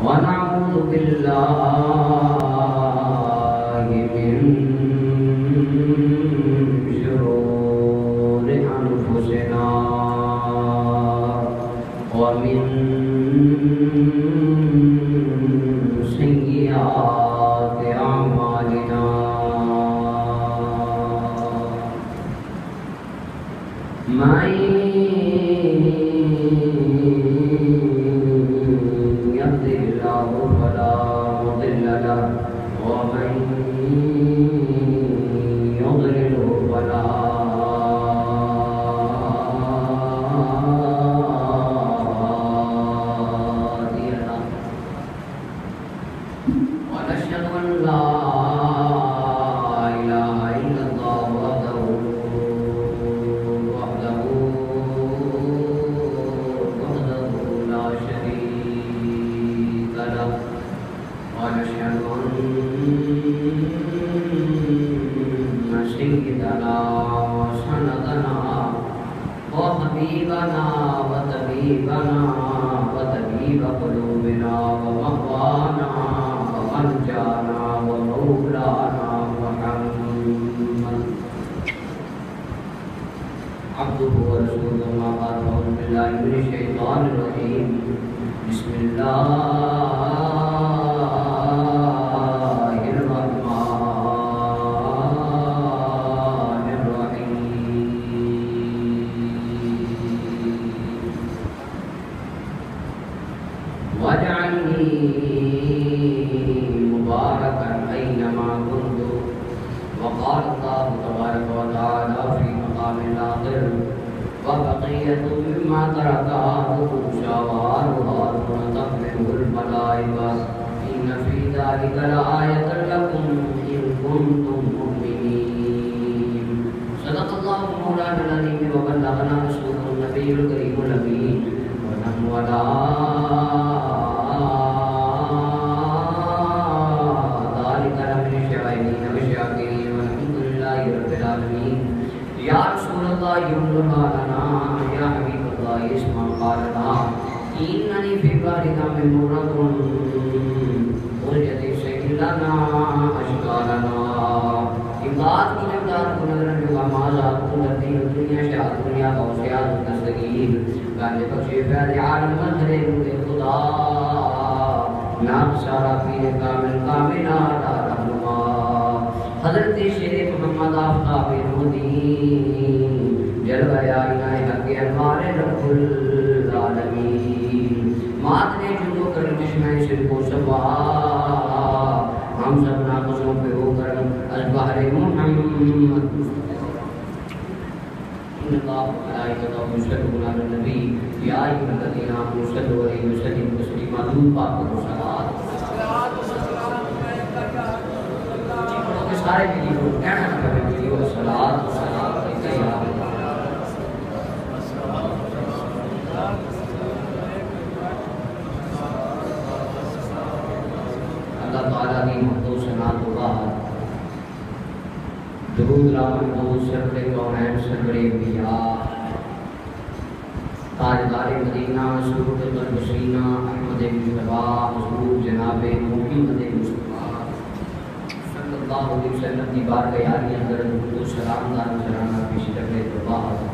ونعوذ بالله من شرور أنفسنا ومن سيئات أعمالنا من يهده الله فلا مضل له ومن يضلله فلا هادي له ونشهد أن لا إله إلا الله وحده لا شريك له ونشهد أن سيدنا وسندنا وحبيبنا وطبيبنا وطبيب قلوبنا ومهوانا وملجانا ومولانا محمد عبده ورسوله ما بعد أعوذ بالله من الشيطان الرجيم بسم الله الرحمن الرحيم واجعلني مباركا أينما كنت وقال الله تبارك وتعالى في مقام الآخر وبقية مما ترك آل موسى وآل هارون تحمله الملائكة إن في ذلك لآية لكم إن كنتم مؤمنين صدق الله مولانا العظيم وبلغنا رسوله النبي الكريم الأمين ونحن على ذلك لمن الشاهدين والشاكرين والحمد لله رب العالمين يا رسول الله يملها لنا يا حبيب الله اسمع قالنا إنني في بارك من مرض ولد شيء لنا أشكالنا إمداد كن نظرا ومازاد كن الدين الدنيا شاء الدنيا ووسيات التستقيم كان بخشي فعل عالم مظهر خدا نام سارا پیر کامل کاملات رہنما حضرت شیر محمد آفتاب نورالدین جلوہ آئینہ حق انوار رب العالمین مات نے جدو کر چشمہ شرک و صفا ہم سب ناقصوں پہ ہو کر از بحر محمد ان اللہ ملائکتہ یصلون علی النبی یا ایھا الذین آمنوا صلوا علیہ وسلموا تسلیما درود پاک و صلوات سارے ویڈیو کہنا کرے ویڈیو صلوات و سلام علیہ اللہ تعالیٰ کی محمد ثنا تو بعد درود رحمت محمود سرور کونین سرور انبیاء تاجدار مدینہ سرور البشرینہ احمد مصطفیٰ حضور جناب محمد مصطفیٰ صلی اللہ علیہ وسلم کی بارگاہ عالیہ اندر درود و سلام دار سرانہ پیش کرنے تو بعد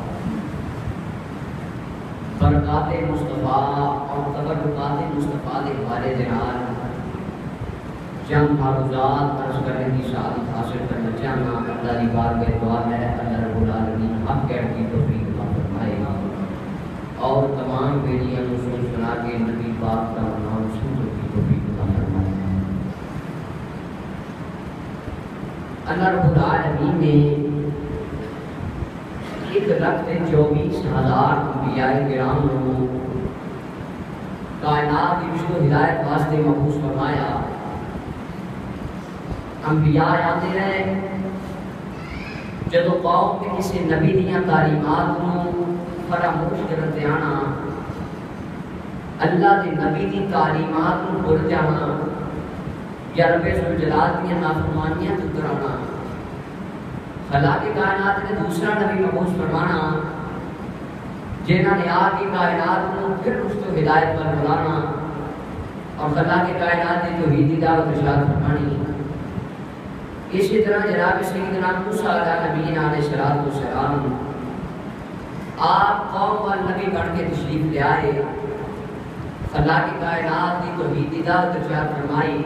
برکات مصطفیٰ اور تبرکات مصطفیٰ کے بارے جناب چند معروضات عرض کرنے کی سعادت حاصل کرنا چاہنا اللہ کی بارگاہ دعا ہے اللہ رب العالمین حق کہنے کی توفیق عطا فرمائے اور تمام بیٹیاں رسول سنا کے نبی پاک کا نام سننے کی توفیق عطا فرمائے اللہ رب العالمین نے 1,24,000 انبیاء کرام کو کائنات کی رشد و ہدایت واسطے مبعوث فرمایا انبیاء آتے رہے جدو قوم کے کسی نبی دیاں تعلیمات کو فراموش کرتے آنا اللہ کے نبی دی تعلیمات کو بھول جانا یا رب ذوالجلال کی نافرمانیاں ٹکرانا خلا کی کائنات نے دوسرا نبی مبعوث فرمانا جنہاں نے آج کی کائنات کو پھر اس کو ہدایت پر بلانا اور خدا کے کائنات کی توحید دعوت ارشاد فرمانی. اسی طرح جناب سیدنا موسیٰ علیہ نبینا علیہ السلام آپ قوم و نبی بن کے تشریف لے آئے. خدا کی کائنات کی توحید دعوت ارشاد فرمائی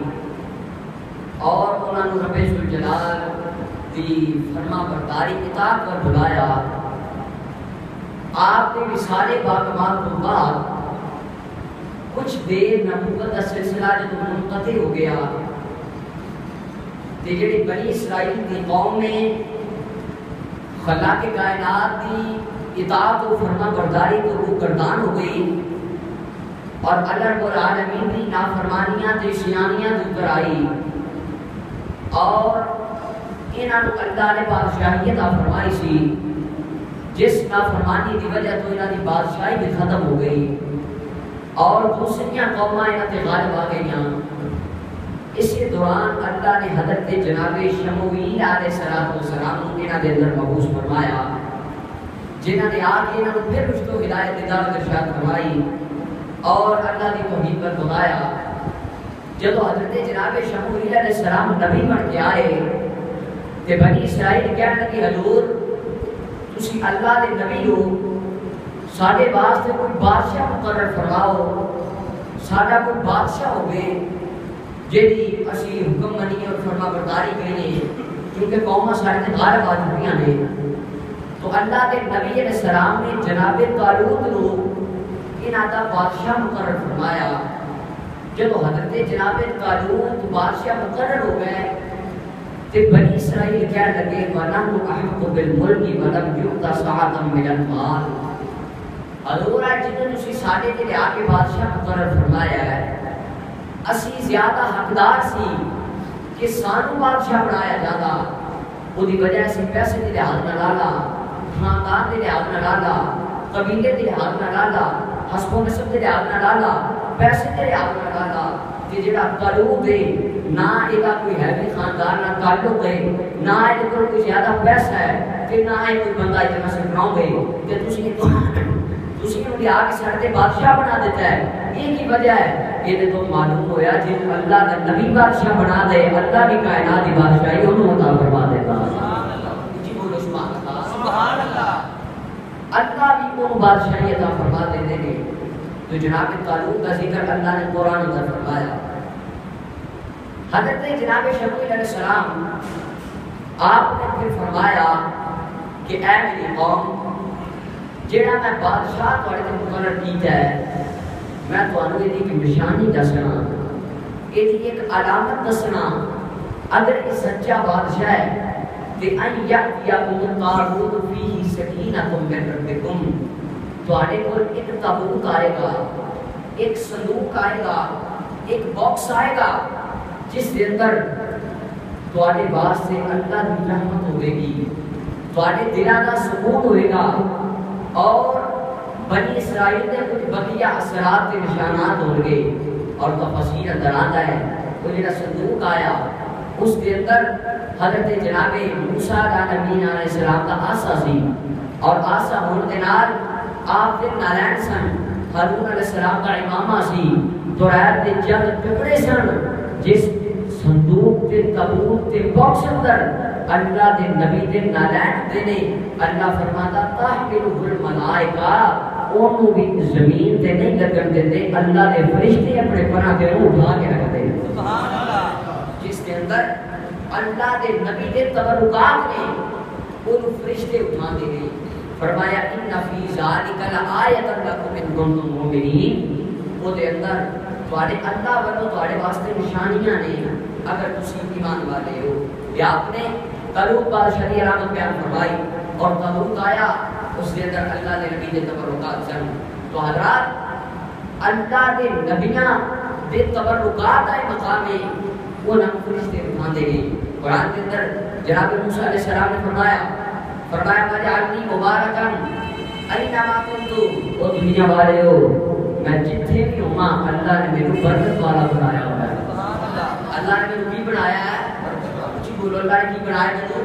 اور انہوں نے رب ذوالجلال کی فرما برداری اطاعت پر بلایا. آپ کے وصال باکمال تو بعد کچھ دیر نبوت کا سلسلہ جب منقطع ہو گیا تو جڑی بنی اسرائیل کی قوم میں خالق کائنات کی اطاعت و فرما برداری کو روگردان ہو گئی اور اللہ رب العالمین کی نافرمانیاں تے شیانیاں ذکر آئی اور انہاں نو اللہ نے بادشاہی عطا فرمائی سی جس نافرمانی کی وجہ تو انہاں دی بادشاہی بھی ختم ہو گئی اور دوسریاں قوماں انہاں تے غالب آ گئیاں. اسی دوران اللہ نے حضرت جناب شموئیل علیہ السلام انہاں دے اندر مبعوث فرمایا جنہاں نے آ کے انہاں کو پھر رشد و ہدایت دی دعوت ارشاد فرمائی اور اللہ کی توحید پر بلایا. جب حضرت جناب شموئیل علیہ السلام نبی بن کے آئے کہ بنی اسرائیل کہنے لگے حضور تسی اللہ دے نبی ہو ساڈے واسطے کوئی بادشاہ مقرر فرماؤ ساڈا کوئی بادشاہ ہوگے جیڑی اسی حکم منی اور فرما برداری کریں کیونکہ قوماں سارے تے غالب آ چکیاں نے. تو اللہ کے نبی علیہ السلام نے جناب طالوت نو انہاں دا بادشاہ مقرر فرمایا. جب حضرت جناب طالوت بادشاہ مقرر ہو گئے تو بنی اسرائیل کہنے لگے وَنَحْنُ أَحَقُّ بِالْمُلْكِ وَلَمْ يُؤْتَ سَعَةً مِنَ الْمَالِ. حضور جنہوں نے ساڈے تے آ کے بادشاہ مقرر فرمایا ہے اسی زیادہ حقدار سی کہ سانو بادشاہ بنایا جاتا وہ دی وجہ سے پیسے دے لحاظ نہ لالا خاندان دے لحاظ نہ لالا قبیلے دے لحاظ نہ لالا حسب و نسب دے لحاظ نہ لالا پیسے دے لحاظ نہ لالا کہ جڑا طالوت ہے نہ ایدا کوئی ہے خاندان نہ تعلق ہے نہ ایدا کوئی زیادہ پیسہ ہے کہ نہ ہے کوئی بندہ اتنا سے بناؤ گے کہ تسی نے آ کے سارے بادشاہ بنا دیتا ہے. یہ کی وجہ ہے یہ تو معلوم ہویا جن اللہ کا نبی بادشاہ بنا دے اللہ بھی کائنات کی بادشاہی انہوں عطا فرما دیتا. جی بولو سبحان اللہ. اللہ بھی ان بادشاہی عطا فرما دیتے ہیں. تو جناب طالوت کا ذکر اللہ نے قرآن میں فرمایا. حضرت جناب شموئیل علیہ السلام آپ نے پھر فرمایا کہ اے میری قوم جڑا میں بادشاہ تھوڑے تے مقرر کیتا ہے میں تانوں یہ کی نشانی دسنا یہ ایک علامت دسنا اگر یہ سچا بادشاہ ہے کہ ان یاتیکم طالوت فیہ سکینۃ من ربکم تواڈے کول ایک تابوت آئے گا ایک صندوق آئے گا ایک باکس آئے گا جس کے اندر تواڈے واسطے اللہ کی رحمت ہوے گی تواڈے دلاں دا سکون ہوئے گا اور بنی اسرائیل کے کچھ بقیہ اثرات کے نشانات ہوں گے اور تفصیل اندر آتا ہے. وہ جڑا صندوق آیا اس کے اندر حضرت جناب موسیٰ علیہ السلام کا آسا سی اور آسا ہونے کے نال آپ کے نارائن سن ہارون علیہ السلام کا امامہ سی توریت کے چند ٹکڑے سن جس صندوق کے تابوت کے باکس اندر اللہ دے نبی دے نالائق دے نے اللہ فرماتا تحملہ الملائکہ انہوں بھی زمین تے نہیں لگن دیتے اللہ دے فرشتے اپنے پناہ کے روح اٹھا کے رکھ دے سبحان اللہ جس کے اندر اللہ دے نبی دے تبرکات نے ان فرشتے اٹھا دے گئے. فرمایا ان فی ذالک لآیۃ لکم ان کنتم مؤمنین وہ دے اندر تواڈے اللہ والوں تواڈے واسطے نشانیاں نے اگر تسی ایمان والے ہو. یا آپ نے طالوت بادشاہ کی علامت بیان فرمائی اور طالوت آیا اس کے اندر اللہ کے نبی کے تبرکات سن. تو حضرات اللہ کے نبیاں دے تبرکات آئے مقام میں وہ نہ فرشتے اٹھا دے گئے. قرآن کے اندر جناب موسیٰ علیہ السلام نے فرمایا وجعلنی مبارکن اینما کنت او دنیا والے ہو میں جتھے بھی ہوں اللہ نے میرے برکت والا بنایا ہوا ہے. اللہ نے میرے کی بنایا ہے بولو اللہ نے کی بنایا ہے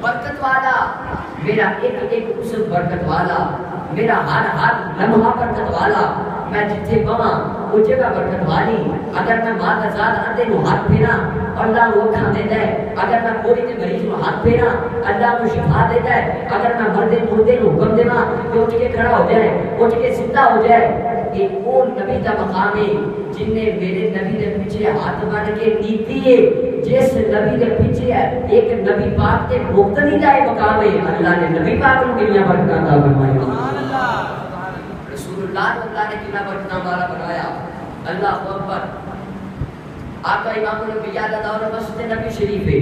برکت والا. میرا ایک ایک اسم برکت والا میرا ہر ہر لمحہ برکت والا میں جتھے پواں وہ جگہ برکت والی اگر میں ماں کا ذات اندے نو ہاتھ پھیرا اللہ وہ کھا دیتا ہے اگر میں کوئی تے مریض نو ہاتھ پھیرا اللہ کو شفا دیتا ہے اگر میں مردے مردے نو حکم دیواں کہ اٹھ کے کھڑا ہو جائے اٹھ کے زندہ ہو جائے کہ وہ نبی کا مقام ہے جن نے میرے نبی کے پیچھے ہاتھ بن کے نیتی ہے جس نبی کے پیچھے ایک نبی پاک کے مقتدی کا مقام ہے اللہ نے نبی پاک کو دنیا برکت عطا فرمائی سبحان اللہ رسول اللہ نے کتنا برکت والا بنایا اللہ اکبر آقا امام الانبیاء کا دور مسجد نبی شریف ہے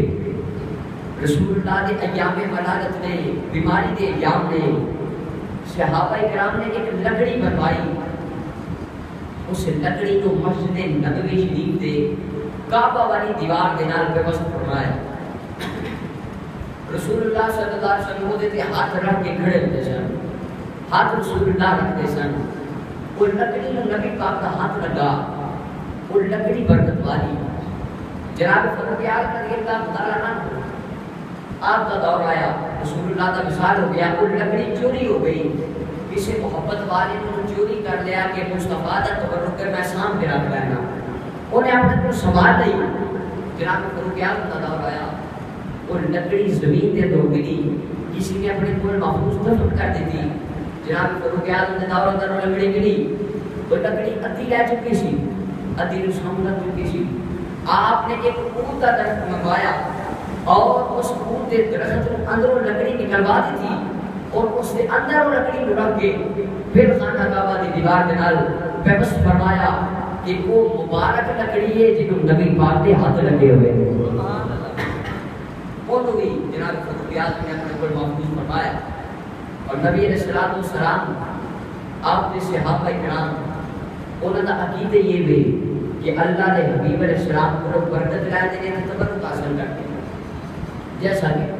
رسول اللہ نے ایام ولادت میں بیماری کے ایام میں صحابہ کرام نے ایک لکڑی بنوائی اس لکڑی کو مسجد نبوی شریف دے کعبہ والی دیوار دے نال پیوست فرمایا رسول اللہ صلی اللہ علیہ وسلم دے تے ہاتھ رکھ کے کھڑے ہوتے سن ہاتھ رسول اللہ رکھتے سن وہ لکڑی نو نبی پاک کا ہاتھ لگا وہ لکڑی برکت والی جناب فاروق اعظم رضی اللہ تعالی عنہ آپ کا دور آیا رسول اللہ کا وصال ہو گیا وہ لکڑی چوری ہو گئی کسی محبت والے نے چوری کر لیا کہ مصطفیٰ کا تبرک کر میں سام کے رکھ لینا انہیں اپنے کو سنبھال نہیں جناب فاروق اعظم کا دور آیا وہ لکڑی زمین تے دو گری کسی نے اپنے کو محفوظ دفن کر دی تھی جناب فاروق اعظم نے دور اندر لکڑی گری وہ لکڑی ادھی لے چکی سی ادھی رسام لگ چکی سی آپ نے ایک اونٹ کا درخت منگوایا اور اس اونٹ کے درخت اندروں لکڑی نکلوا دی تھی اور اس کے اندر وہ لکڑی کو رکھ کے پھر خانہ کعبہ کی دیوار کے نال پیوست فرمایا کہ وہ مبارک لکڑی ہے جنہوں نبی پاک کے ہاتھ لگے ہوئے وہ تو بھی جناب فاروق اعظم نے اپنے کو محفوظ فرمایا اور نبی علیہ السلام آپ نے صحابہ کرام انہوں کا عقیدہ یہ بھی کہ اللہ نے حبیب علیہ السلام کو برکت لائے دینے کے تبرک حاصل کرتے ہیں جیسا کہ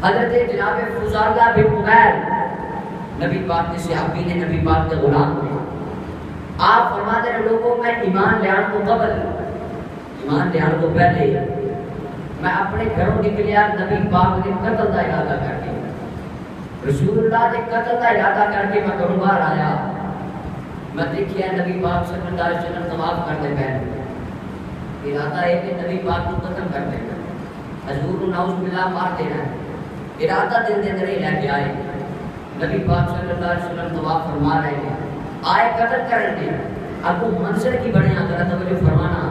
حضرت جناب فضالہ بن عبید نبی پاک کے صحابی نے نبی پاک کے غلام تھے آپ فرماتے ہیں لوگوں میں ایمان لے آنے کو قبل ایمان لے آنے کو پہلے میں اپنے گھروں نکلیا نبی پاک نے قتل کا ارادہ کر کے رسول اللہ نے قتل کا ارادہ کر کے میں گھروں باہر آیا میں دیکھیا نبی پاک صلی اللہ علیہ وسلم طواف کرتے پہلے ارادہ ہے کہ نبی پاک کو قتل کر دینا حضور کو نعوذ باللہ مار دینا ہے ارادہ دل دے اندر ہی لے کے آئے نبی پاک صلی اللہ علیہ وسلم طواف فرما رہے ہیں آئے قتل کریں گے اب وہ منظر کی بڑے ذرا توجہ فرمانا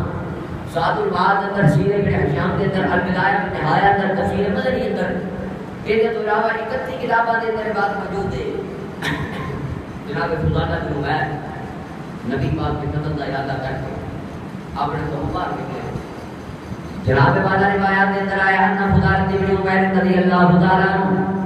سعد المعاد اندر سیرہ ابن حشام کے اندر البدایہ نہایہ اندر تفسیر مدنی اندر کہ تو علاوہ 31 کتاباں دے اندر بات موجود ہے جناب فضالہ بن عبید نبی پاک کے قتل کا ارادہ کر کے اپنے تو باہر نکلے جناب والا روایات کے اندر آیا ان فضالہ بن عبید رضی اللہ تعالی عنہ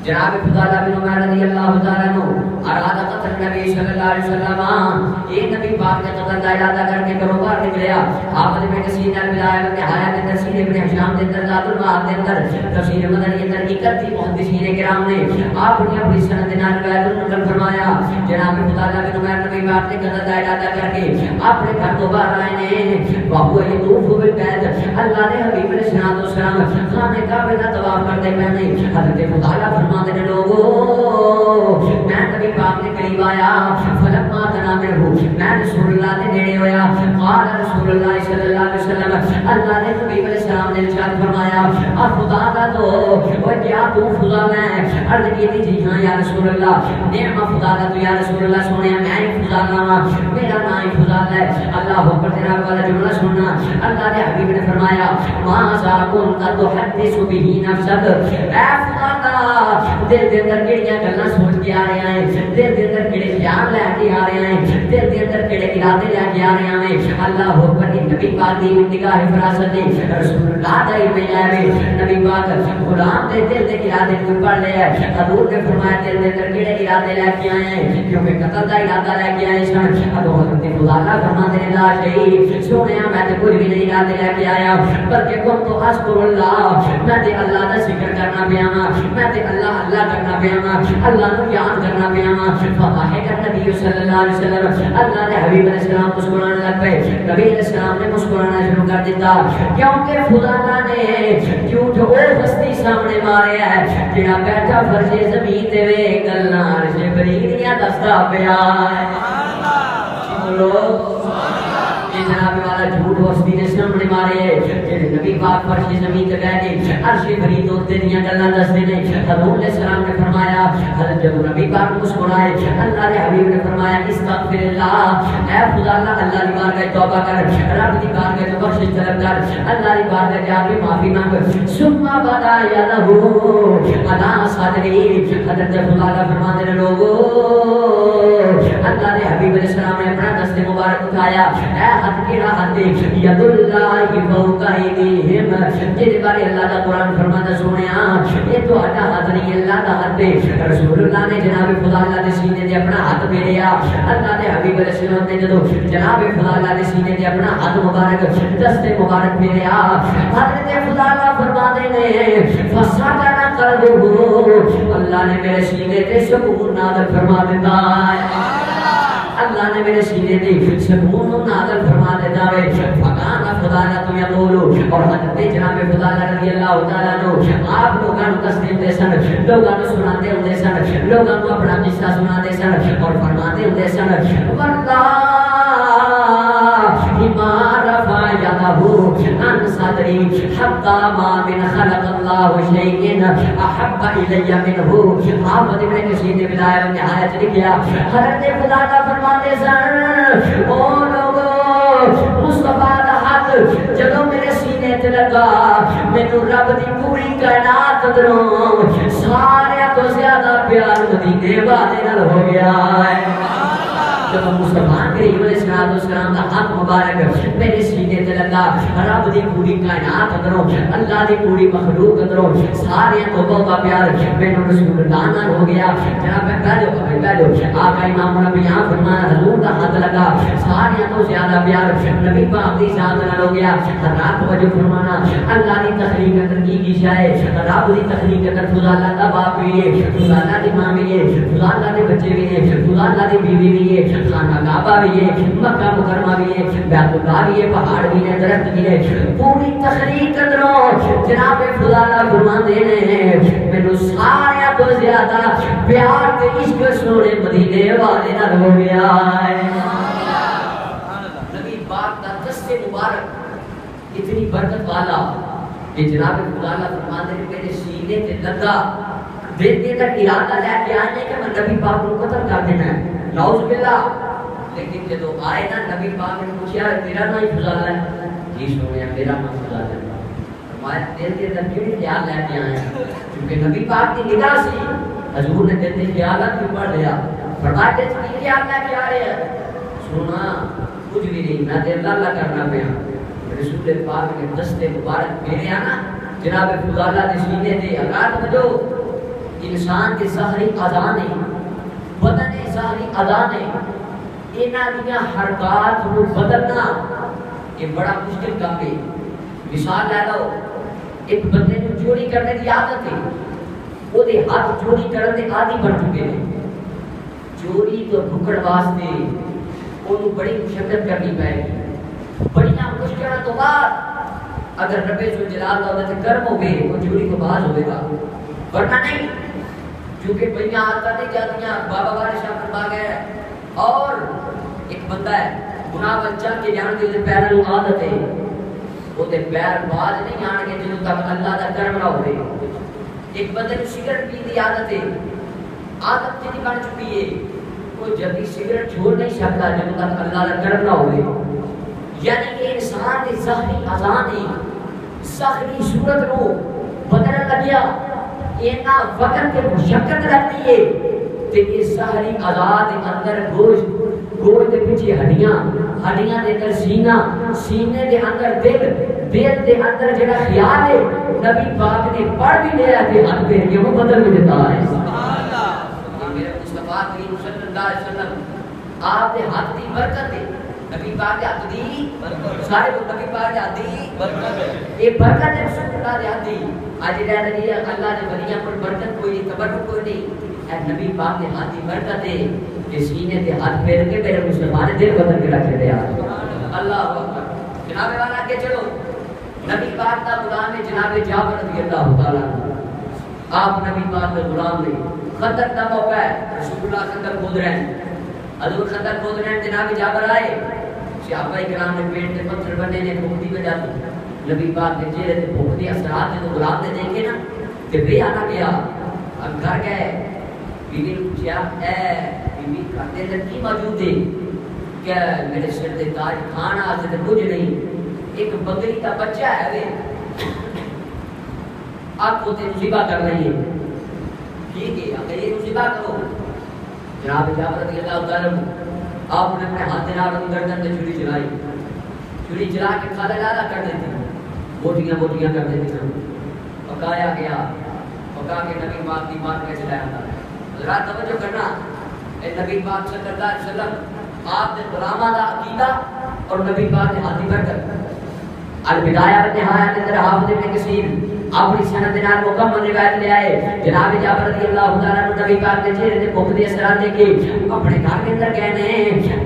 جناب فضالہ بن عبید رضی اللہ تعالی عنہ ارادہ قتل نبی صلی اللہ علیہ وسلم یہ نبی پاک نے قتل کا ارادہ کر کے گھروں باہر نکلیا آپ نے میں کسی نے بدایا کہ حیات کے تفسیر ابن حشام کے اندر ذات المعاد کے اندر تفسیر مدنی اندر 31 محدثین کرام نے آپ نے اپنی سند نال روایت نقل فرمایا جناب فضالہ بن عبید نبی پاک نے قتل کا ارادہ کر کے اپنے گھر تو باہر آئے ہیں وہ یطوف بالبیت اللہ نے حبیب علیہ السلام خانہ کعبہ کا طواف کرتے پہنے حضرت فضالہ فرماتے ہیں لوگوں میں نبی پاک نے قریب آیا فلما دنا میں ہوں میں رسول اللہ نے نیڑے ہویا قال رسول اللہ صلی اللہ علیہ وسلم اللہ نے حبیب علیہ السلام نے ارشاد فرمایا فضالہ تو وہ کیا تو فضالہ ہے عرض کی تھی جی ہاں یا رسول اللہ نعم فضالہ تو یا رسول اللہ سونے میں فضالہ میرا نام فضالہ ہے اللہ اکبر تیرا والا جملہ سننا اللہ نے حبیب نے فرمایا ما ذا كنت تحدث به نفسك اے فضالہ دل دے اندر کیڑیاں گلاں سوچ کے آ رہے ہیں دل دے اندر کیڑے خیال لے کے آ رہے ہیں دل دے اندر کیڑے ارادے لے کے آ رہے ہیں اللہ اکبر نبی پاک دی نگاہ فراست نے رسول اللہ دا علم ہے نبی پاک غلام دے دل دے ارادے کو پڑھ لیا حضور نے فرمایا دل دے اندر کیڑے ارادے لے کے آئے ہیں کیونکہ قتل دا ارادہ لے کے آئے سن اب حضرت فضالہ فرماتے ہیں لا شیء سونیا میں تے کوئی بھی نہیں ارادے لے کے آیا بلکہ کم تو اذکر اللہ میں تے اللہ دا ذکر کرنا پیا میں تے اللہ کرنا پیا اللہ کو یاد کرنا پیا فضاحت نبی صلی اللہ علیہ وسلم اللہ نے حبیب علیہ السلام مسکرانے لگ پے نبی علیہ السلام نے مسکرانا شروع کر دیتا کیونکہ فضالہ نے جھوٹ او بستی سامنے مارے ہے جڑا بیٹھا فرش زمین تے وے گلاں عرش بریدیاں دسدا پیا بولو یہ جناب والا جھوٹ وسطی نے سامنے مارے کہ نبی پاک فرش زمین تے بیٹھ کے عرش فرید ہوتے دیاں گلاں دستے نے حضور علیہ السلام نے فرمایا حضرت جب نبی پاک مسکرائے اللہ کے حبیب نے فرمایا استغفر اللہ اے خدا اللہ دی بارگاہ توبہ کر رب دی بارگاہ میں بخشش طلب کر اللہ دی بارگاہ جا کے معافی مانگ ثم بدا یده انا صادری حضرت خدا کا فرماتے ہیں لوگو اللہ نے حبیب علیہ السلام نے اپنا دست مبارک اٹھایا اے حد کی راحت ید اللہ فوق ایدیہم جس بارے اللہ کا قرآن فرماتا سونیا یہ تو ہٹا ہاتھ نہیں اللہ کا ہاتھ ہے رسول اللہ نے جناب خدا اللہ کے سینے دے اپنا ہاتھ پھیریا اللہ نے حبیب علیہ السلام نے جدو جناب خدا اللہ کے سینے دے اپنا ہاتھ مبارک دست مبارک پھیریا حضرت خدا اللہ فرماتے ہیں فساٹنا قلبہ اللہ نے میرے سینے تے سکون نازل فرما دیتا ہے اللہ نے میرے سینے تے سکون نازل فرما دیتا ہے فقانا خدا نہ تم یقولو اور حضرت جناب خدا رضی اللہ تعالیٰ عنہ آپ لوگاں نو تسلیم دے سن لوگاں نو سناتے ہوندے سن لوگاں نو اپنا قصہ سناتے سن اور فرماتے ہوندے سن واللہ ما رفع يده عن صدري حتى ما من خلق الله شيء احب الي منه حافظ ابن کثیر نے بدایہ و نہایت لکھا حضرت خدا کا فرماتے سن او لوگوں مصطفیٰ دا ہاتھ جدوں میرے سینے تے لگا مینوں رب دی پوری کائنات دروں سارے تو زیادہ پیار مدینے والے نال ہو گیا ہے جب مصطفیٰ کریم علیہ السلام کا ہاتھ مبارک میرے سینے تے لگا رب دی پوری کائنات اندروں اللہ دی پوری مخلوق اندروں سارے تو بہت پیار مینوں رسول اللہ نال ہو گیا جناب پہلو آقا امام الانبیاء فرمایا حضور کا ہاتھ لگا سارے تو زیادہ پیار نبی پاک دی ذات نال ہو گیا رات وجہ فرمانا اللہ دی تخلیق اندر کی شے رب دی تخلیق اندر خدا اللہ دا باپ بھی ہے خدا اللہ دی ماں بھی ہے خدا اللہ دے بچے بھی ہیں خدا اللہ دی بیوی بھی ہے خانہ کعبہ بھی ہے مکہ مکرمہ بھی ہے بیت اللہ بھی ہے پہاڑ بھی ہے درخت بھی ہے پوری تخلیق اندروں جناب خدا اللہ فرماندے نے مینوں سارے تو زیادہ پیار تے عشق سونے مدینے والے نال ہو گیا ہے نبی پاک دا دست مبارک اتنی برکت والا کہ جناب خدا اللہ فرماندے نے میرے سینے تے لگا دل کے اندر ارادہ لے کے آنے کہ میں نبی پاک کو قتل کر دینا ہے نعوذ باللہ لیکن جدو آئے نا نبی پاک نے پوچھا میرا نام فضال ہے جی سنیا میرا نام فضال ہے ہمارے دل کے اندر کیوں خیال لے کے آئے کیونکہ نبی پاک کی نگاہ سی حضور نے دل کے خیالات کیوں پڑھ لیا فرمایا دل کے خیال لے کے آ رہے ہیں سنا کچھ بھی نہیں میں دل اللہ کرنا پیا رسول پاک نے دست مبارک میرے آنا جناب فضال نے سینے دے اگر جو انسان کے ظاہری اذان ہے بدن ظاہری اذان ہے انہاں دیاں حرکات کو بدلنا یہ بڑا مشکل کام ہے مثال لے لو ایک بندے کو چوری کرنے کی عادت ہے وہ دے ہاتھ چوری کرنے کے عادی بن چکے ہیں چوری تو رکڑ واسطے انہوں بڑی مشقت کرنی پائے گی بڑی مشکلوں تو بعد اگر رب جلال کا وجہ کرم ہو گئے وہ چوری کو باز ہوئے گا ورنہ نہیں کیونکہ بڑیاں آتا نہیں جاتیاں بابا بارے شاہ فرما گئے اور ایک بندہ ہے گناہ بچہ کے جان کے پیر عادت ہے وہ تے پیر باز نہیں آن کے جنہوں تک اللہ کا کرم نہ ہوئے ایک بندے کو سگریٹ پی دی عادت ہے عادت جنہی بن چکی ہے وہ جلدی سگریٹ چھوڑ نہیں سکتا جنہوں تک اللہ کا کرم نہ ہوئے یعنی کہ انسان کی ظاہری آزادی ظاہری صورت کو بدلنے لگیا اینا وقت کے مشقت رکھتی ہے کہ اس ظاہری آزاد اندر گوشت دے پیچھے ہڈیاں دے اندر سینہ سینے دے اندر دل دے اندر جڑا خیال ہے نبی پاک نے پڑھ بھی لیا کہ ہاتھ پھیر کے وہ بدل بھی دیتا ہے میرے مصطفیٰ کریم صلی اللہ علیہ وسلم آپ دے ہاتھ دی برکت ہے نبی پاک دے ہاتھ دی سارے نبی پاک دے ہاتھ دی برکت یہ برکت ہے رسول اللہ دے ہاتھ دی آج رہا نبی اللہ نے ولیاں پر برکت کوئی نہیں تبرک کوئی نہیں اے نبی پاک کے ہاتھ کی برکت ہے کہ سینے کے ہاتھ پھیر کے میرے مسلمان دل بدل کے رکھے دے اللہ اکبر جناب والا کے چلو نبی پاک کا غلام ہے جناب جابر رضی اللہ تعالیٰ آپ نبی پاک کے غلام نے خطر کا موقع ہے رسول اللہ خطر کھود رہے ہیں حضور خندق کھود رہے ہیں، جناب جابر آئے، صحابہ کرام نے پیٹ سے پتھر بنے نے بھوک دی وجہ سے نبی پاک کے چہرے سے بھوک دی اثرات نے تو غلام نے دیکھے نا کہ بے آنا گیا، اب گھر گئے، بیوی نے پوچھا اے بیوی کرتے اندر کی موجود ہے؟ کہ میرے سر دے تاج کھانا سے کچھ نہیں، ایک بکری کا بچہ ہے وے آپ کو تے مصیبہ کر رہی ہے، ٹھیک ہے اگر یہ مصیبہ کرو۔ جناب جابر رضی اللہ تعالیٰ آپ نے اپنے ہاتھ نال گردن تے چھری چلائی، چھری چلا کے کھالا لالا کر دیتی، بوٹیاں بوٹیاں کر دیتی، پکایا گیا، پکا کے نبی پاک کی بات میں چلایا تھا۔ حضرات توجہ کرنا، اے نبی پاک صلی اللہ علیہ وسلم آپ نے غلامہ دا عقیدہ اور نبی پاک نے ہاتھی پر کر البدایہ و نہایہ کے اندر حافظ ابن کثیر اپنی سند نال مکمل روایت لے آئے، جناب جابر رضی اللہ تعالیٰ عنہ نبی پاک کے چہرے سے بھوک دی اثرات دیکھے، اپنے گھر کے اندر کہنے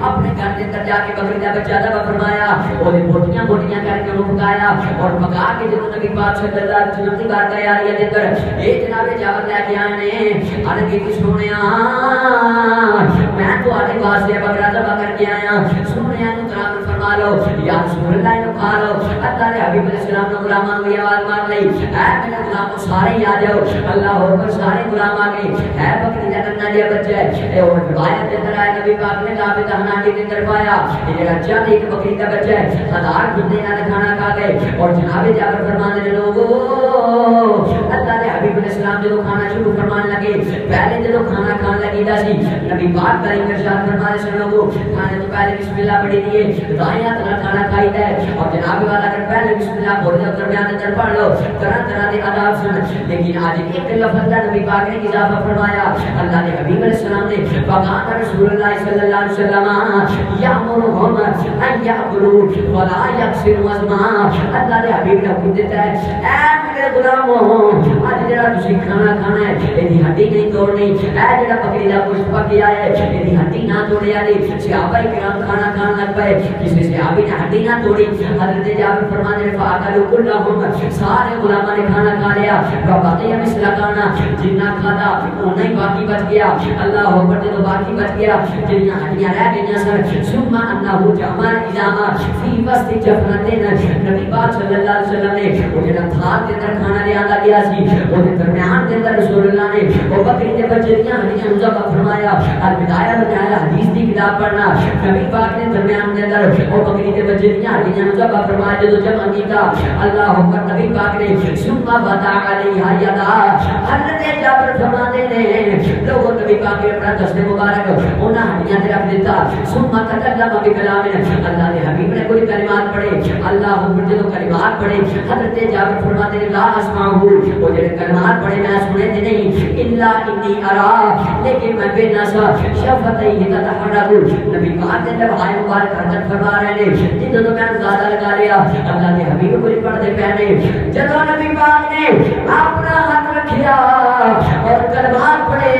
اپنے گھر کے اندر جا کے بکری کا بچہ ذبح فرمایا، اور بوٹیاں بوٹیاں کر کے انہوں پکایا اور پکا کے جب نبی پاک صلی اللہ علیہ وسلم کی بارگاہ عالیہ کے اندر اے جناب جابر لے کے آئے نے عرض کی سنیا میں تو آنے واسطے بکرا ذبح کر کے آیا، سنیا نو کرام فرما لو یا رسول اللہ نو کھا لو۔ اللہ نے حبیب علیہ السلام نے غلاموں کو آواز مار لی، اے میرے غلاموں سارے ہی آ جاؤ، اللہ اکبر، سارے غلام آ گئے، ہے بکری کا ننھا جہا بچہ ہے، اور روایت کے اندر آئے نبی پاک نے لا دہنا کے اندر پایا یہ بچہ ایک بکری کا بچہ ہے، ہزار بندے نہ کھانا کھا گئے، اور جناب جابر فرمانے لوگوں اللہ نے حبیب علیہ السلام جو کھانا شروع فرمانے لگے، پہلے جو کھانا کھانے لگی دا سی نبی پاک کریم ارشاد فرمانے سے لوگوں کھانے تو پہلے بسم اللہ پڑھی دیے، دائیں طرح کھانا کھائی ہے، اور جناب والا اگر پہلے بسم اللہ پڑھ دو درمیان اندر پڑھ لو طرح طرح کے آداب سن، لیکن آج ایک لفظ نبی پاک نے اضافہ فرمایا، اللہ نے حبیب علیہ السلام نے فقال رسول اللہ صلی اللہ علیہ وسلم یامرهم ان یاکلوا ولا یکسروا الزما، اللہ نے حبیب نے حکم دیتا ہے اے میرے غلاموں اج جڑا تسی کھانا کھانا ہے ایدی ہڈی نہیں توڑنی، اے جڑا بکری دا گوشت پکیا ہے ایدی ہڈی نہ توڑیا نہیں۔ صحابہ کرام کھانا کھان لگ پئے، کسی صحابی نے ہڈی نہ توڑی، حضرت جابر فرمانے لگے فاکلوا کلهم، سارے غلاموں نے کھانا کھا لیا، بقی مثل کھانا جتنا کھادا اتنا ہی باقی بچ گیا، اللہ اکبر، جو باقی بچ گیا جتنا ہڈیاں رہ گئیاں سن، ثم انه جمع الجام فی وسط جفنتین، نبی پاک صلی اللہ علیہ وسلم نے وہ جڑا تھال کے اندر کھانا لے آندا گیا سی وہ درمیان کے اندر رسول اللہ نے وہ بکری کے بچے دیاں ہڈیاں ذبح فرمایا۔ البدایہ و نہایہ حدیث کی کتاب پڑھنا، نبی پاک نے درمیان کے اندر وہ بکری کے بچے دیاں ہڈیاں ذبح فرمایا، جو جمع کیتا اللہ اکبر، نبی پاک نے ثم وضع علیہا یدا، حضرت جابر فرماتے ہیں لوگوں نبی پاک نے اپنا دست مبارک انہاں ہڈیاں تے رکھ دیتا، ثم تکلم بکلام، اللہ نے حبیب نے کوئی کلمات پڑھے، اللہ اکبر، جو کلمات پڑھے حضرت جابر فرماتے ہیں لا اسمعہ، وہ جو کلمات پڑھے میں سنے تھے نہیں، الا انی ارا، لیکن میں بے نسا شفتیہ تتحرک، نبی پاک نے جب آئے مبارک حضرت فرما رہے ہیں جن دونوں میں اندازہ لگا لیا اللہ نے حبیب کو پڑھتے پہنے، جدو نبی پاک نے اپنا ہاتھ رکھیا اور کلمات پڑھے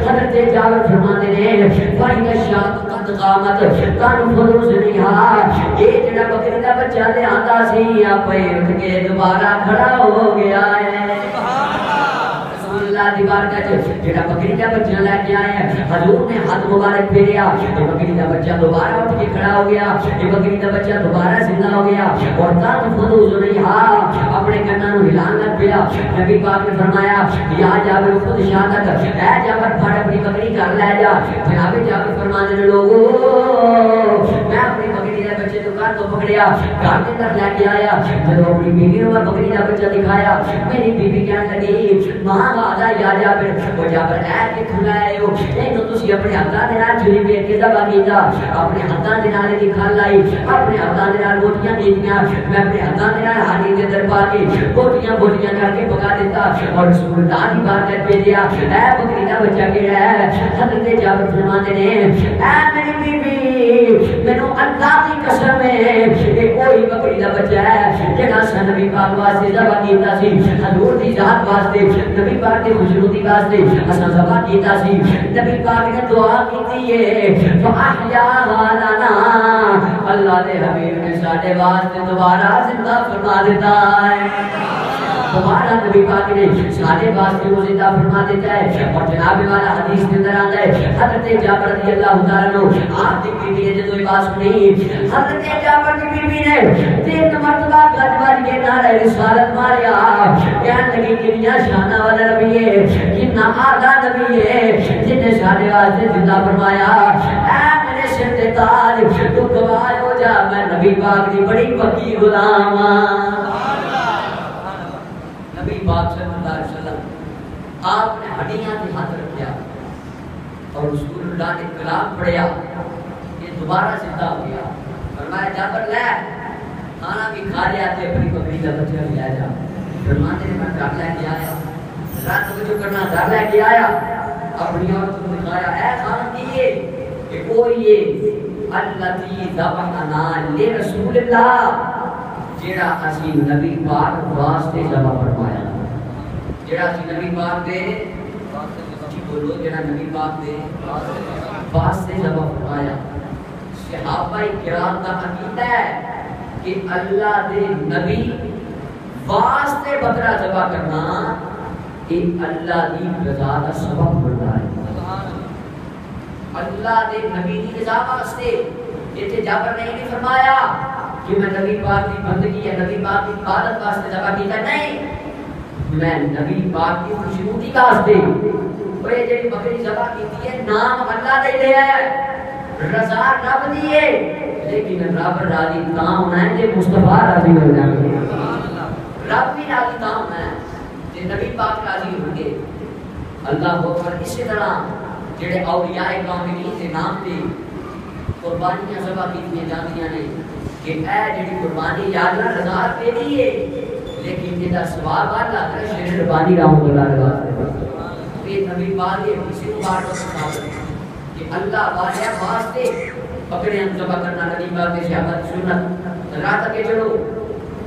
حضرت جابر فرماتے ہیں فَإِنَّ الشَّاةَ قَدْ قَامَتْ تَنْفُرُ زِنِهَا، یہ جڑا بکری کا بچہ لے آتا سی آپ اٹھ کے دوبارہ کھڑا ہو گیا ہے، اللہ دی بارگاہ وچ جڑا بکری دا بچہ لے کے آئے ہیں حضور نے ہاتھ مبارک پھیریا، یہ بکری دا بچہ دوبارہ اٹھ کے کھڑا ہو گیا، یہ بکری دا بچہ دوبارہ زندہ ہو گیا، اور تنفض ذریھا اپنے کناں نوں ہلان لگ پیا۔ نبی پاک نے فرمایا یا جابر خود شہادت، اے جابر پھڑ اپنی بکری گھر لے جا۔ جناب جابر فرمانے لگے لوگوں میں اپنی بکری دے بچے کو گھر تو پکڑیا، گھر کے اندر لے کے آیا، جب اپنی بیوی نے بکری دا بچہ دکھایا میری بیوی کہنے لگی ماں آجا یا جابر، وہ جابر اے کہ کھلائے ہو اے تو تسی اپنے ہاتھاں دے نال چھری پھیر کے ذبح کیتا، اپنے ہاتھاں دے نال دی کھال لائی، اپنے ہاتھاں دے نال بوٹیاں دیتیاں، میں اپنے ہاتھاں دے نال ہاڑی دے اندر پا کے بوٹیاں بوٹیاں کر کے پکا دیتا، اور رسول اللہ دی بات کر کے دیا اے بکری دا بچہ کیڑا ہے؟ حضرت جابر فرماتے ہیں اے میری بیوی مینوں اللہ دی قسم ہے کہ کوئی بکری دا بچہ ہے جڑا نبی پاک واسطے ذبح کیتا سی، حضور دی ذات واسطے، نبی پاک دی خوشنودی واسطے اساں ذبح کیتا سی، نبی پاک نے دعا کیتی ہے فاحیاها لنا، اللہ دے حبیب نے ساڈے واسطے دوبارہ زندہ فرما دیتا ہے۔ ہمارا نبی پاک نے سارے واسطے کو زندہ فرما دیتا ہے. اور جناب والا حدیث کے اندر آتا ہے حضرت جابر رضی اللہ تعالیٰ عنہ آپ کی بیوی نے جب یہ بات سنی, حضرت جابر کی بیوی نے 3 مرتبہ گج بج کے نعرہ رسالت ماریا, کہنے لگی کہ یہ شانہ والا نبی ہے, کتنا اعلیٰ نبی ہے جن نے سارے واسطے زندہ فرمایا. اے میرے سر تے تاج تو گواہ ہو جا میں نبی پاک کی بڑی پکی غلام ہاں. نبی پاک صلی اللہ علیہ وسلم آپ نے ہڈیاں سے ہاتھ رکھیا اور رسول اللہ نے کلام پڑھیا, یہ دوبارہ زندہ ہو گیا. فرمایا جابر لے کھانا بھی کھا لیا تے اپنی بکری کا بچہ بھی لے جا. فرماتے ہیں میں گھر لے کے آیا, رات کو جو کرنا گھر لے کے آیا, اپنی عورت کو دکھایا اے خان دیے کہ کوئی یہ الذی ذبحنا لرسول اللہ جیڑا اسی نبی پاک واسطے ذبح فرمایا, جیڑا اسی نبی پاک دے بولو جیڑا نبی پاک دے واسطے ذبح فرمایا. صحابہ کرام کا عقیدہ ہے کہ اللہ دے نبی واسطے بکرا ذبح کرنا یہ اللہ دی رضا کا سبب بنتا ہے. اللہ دے نبی دی رضا واسطے یہ جابر نے نہیں فرمایا کہ میں نبی پاک کی بندگی یا نبی پاک کی عبادت واسطے ذبح کیتا, نہیں, میں نبی پاک کی خوشنودی واسطے. وہ یہ جڑی بکری ذبح کیتی ہے نام اللہ دے لے ہے, رضا رب دی ہے, لیکن رب راضی تاں ہونا ہے کہ مصطفیٰ راضی ہو جائے. رب بھی راضی تاں ہونا ہے کہ نبی پاک راضی ہوں گے. اللہ اکبر. اسی طرح جڑے اولیاء کاملین کے نام تے قربانیاں ذبح کیتیاں جاندیاں نے کہ اے جڑی قربانی یا اللہ رضا پہ دی ہے, لیکن یہ ثواب اللہ کرے شیر ربانی رحمۃ اللہ علیہ. یہ نبی پاک یہ کسی بات کو ثابت ہے کہ اللہ والے واسطے پکڑے ذبح کرنا نبی پاک کی شہادت سنت. رات کے چلو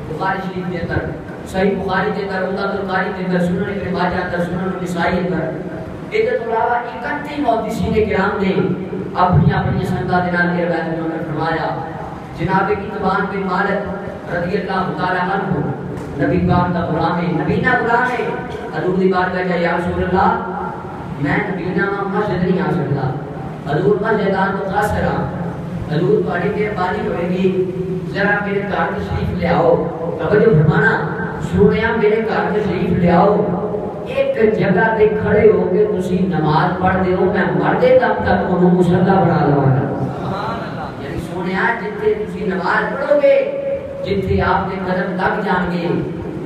بخاری شریف کے اندر, صحیح بخاری کے اندر, عمدۃ القاری کے اندر, سنن ابن ماجہ کے اندر, سنن النسائی کے اندر, اس کے علاوہ 31 محدثین کرام نے اپنی اپنی سنتوں کے نال روایت میں فرمایا. جناب کی زبان پہ مالک رضی اللہ تعالی عنہ نبی پاک کا غلام ہے, نبی نہ غلام ہے. حضور دی بات کہا یا رسول اللہ میں نبی نہ مسجد نہیں آ سکتا, حضور مسجد آن تو قاصر ہاں, حضور تھوڑی مہربانی ہوئے گی ذرا میرے گھر تشریف لے آؤ. توجہ فرمانا, سنیا میرے گھر تشریف لے آؤ, ایک جگہ تے کھڑے ہو کے تسی نماز پڑھ دے ہو, میں مردے تب تک انہوں مصلی بنا لوں گا. یعنی سنیا جتنے تسی نماز پڑھو گے, جتنے آپ کے قدم لگ جان گے,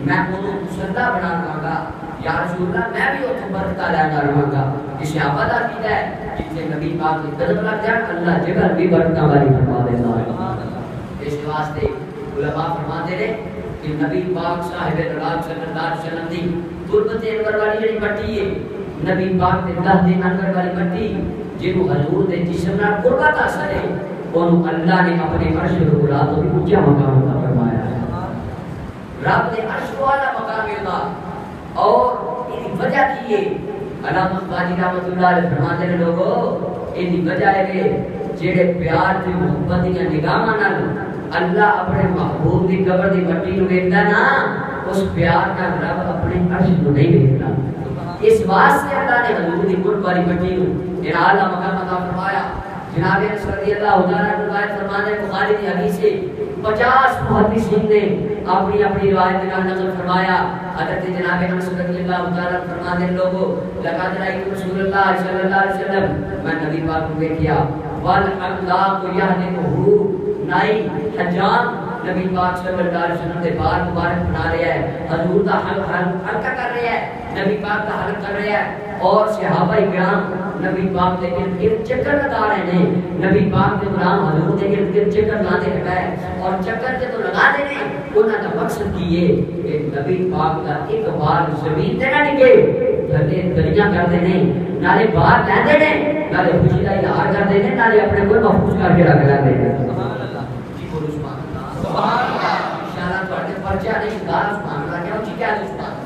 میں انہوں مصلی بنا لوں گا. یا رسول اللہ میں بھی اتوں برکتہ لینا رہوں گا. اس سے آپ ادا کیتا ہے جتنے نبی پاک کے قدم لگ جان اللہ جگہ بھی برکتہ والی فرما دیتا ہے. اس واسطے علماء فرماتے ہیں کہ نبی پاک صاحب رسول صلی اللہ علیہ وسلم دی تربت انور والی جڑی مٹی ہے, نبی پاک دے دہ دن انور والی مٹی جنہوں حضور دے جسم نال قربت حاصل ہے, انہوں اللہ نے اپنے عرش العلا تو بھی اونچا مقام عطا فرمایا ہے. رب نے عرش والا مقام عطا, اور ان وجہ کی ہے علامہ قاضی رحمۃ اللہ علیہ فرماتے ہیں لوگوں ان وجہ ہے کہ جڑے پیار تے محبت دی نگاہاں نال اللہ اپنے محبوب دی قبر دی مٹی نو ویکھدا نا, اس پیار نال رب اپنے عرش نو نہیں ویکھدا. اس واسطے اللہ نے حضور دی قرب والی مٹی نو اعلی مقام عطا فرمایا. جناب انس رضی اللہ تعالی عنہ روایت فرماتے ہیں بخاری کی حدیث ہے 50 محدثین نے اپنی اپنی روایت کا نقل فرمایا. حضرت جناب انس رضی اللہ تعالی عنہ فرماتے ہیں لوگوں لقد رأیت رسول اللہ صلی اللہ علیہ وسلم, میں نبی پاک کو دیکھا, والاملاک یہلکہ نائی حجام نبی پاک صلی اللہ علیہ وسلم کے بار مبارک بنا رہا ہے, حضور کا حلقہ کر رہا ہے, نبی پاک کا حلق کر رہا ہے, اور صحابہ کرام نبی پاک کے گرد گرد چکر لگا رہے ہیں. نبی پاک کے غلام حضور کے گرد گرد چکر لانے لگا ہے, اور چکر کے تو لگا دے ہیں, انہوں نے مقصد کیے کہ نبی پاک کا ایک بار زمین تے نہ ڈگے, تھلے دریاں کر دینے, نالے باہر لے دینے, نالے خوشی کا اظہار کر دینے, نالے اپنے کو محفوظ کر کے رکھ لے دینے. سبحان اللہ. انشاءاللہ تواڈے پرچہ نہیں گال سبحان اللہ کہو جی کیا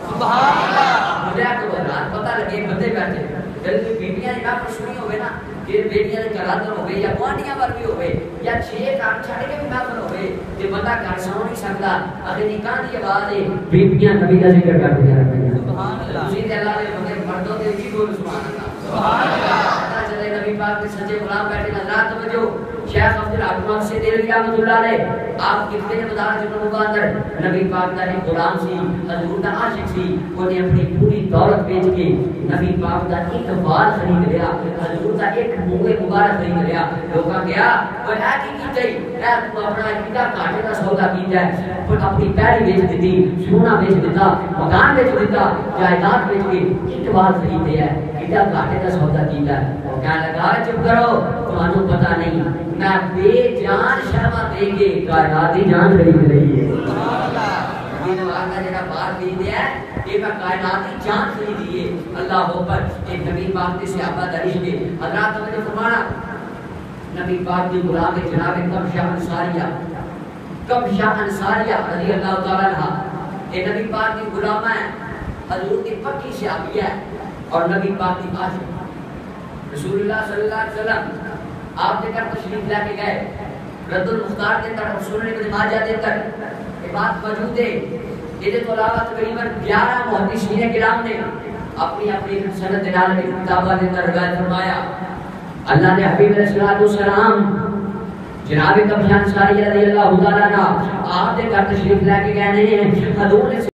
سبحان اللہ. مجھے تو رات پتہ لگے بندے بیٹھے دل کی بیبیاں نہ پرسنی ہوئے نا کہ بیٹیاں دے گھر اندر ہوے یا گوانڈیاں ور بھی ہوے یا 6 گھر چھڈ کے بھی محفل ہوے تے بندہ گھر سو نہیں سکدا اگر نکاح دی آواز ہے بیٹیاں نبی دا ذکر کرتے جا رہے ہیں سبحان اللہ تسی تے اللہ دے بندے مردوں تے اچھی بول سبحان اللہ سبحان اللہ پتہ چلے نبی پاک کے سچے غلام بیٹھے حضرات توجہ شیخ عبد الرحمان سے دل رحمۃ اللہ علیہ آپ کتنے مدار جنوں کے اندر نبی پاک دا ایک غلام سی حضور دا عاشق سی اونے اپنی پوری دولت بیچ کے نبی پاک دا ایک بال خرید لیا حضور دا ایک منہ مبارک خرید لیا لوکاں گیا او ہے کی کیتے اے تو اپنا کیڑا گھاٹے دا سودا کیتا ہے پر اپنی پیڑی بیچ دتی سونا بیچ دیتا مکان بیچ دیتا جائیداد بیچ کے ایک بال خرید لیا کیڑا گھاٹے دا سودا کیتا ہے او کہنے لگا چپ کرو تمہوں پتہ نہیں میں بے جان شرما دے کے کائنات کی جان خرید رہی ہے سبحان اللہ یہ نواز کا جڑا بار خریدیا ہے یہ میں کائنات کی جان خریدی ہے اللہ اکبر ایک نبی پاک کے صحابہ دا عشق ہے حضرات نے فرمایا نبی پاک کے غلام جناب کبشہ انصاریہ رضی اللہ تعالی عنہ یہ نبی پاک کی غلام ہے حضور کی پکی صحابی ہے اور نبی پاک کی عاشق رسول اللہ صلی اللہ علیہ وسلم آپ کے گھر تشریف لے کے گئے رد المختار کے اندر رسول ابن ماجہ کے اندر یہ بات موجود ہے اس کے علاوہ تقریباً 11 محدثین کرام نے اپنی اپنی سند نال کی کتابوں کے اندر روایت فرمایا اللہ نے حبیب علیہ الصلوۃ والسلام جناب کبشہ انصاری رضی اللہ تعالی عنہ آپ کے گھر تشریف لے کے گئے ہیں حضور نے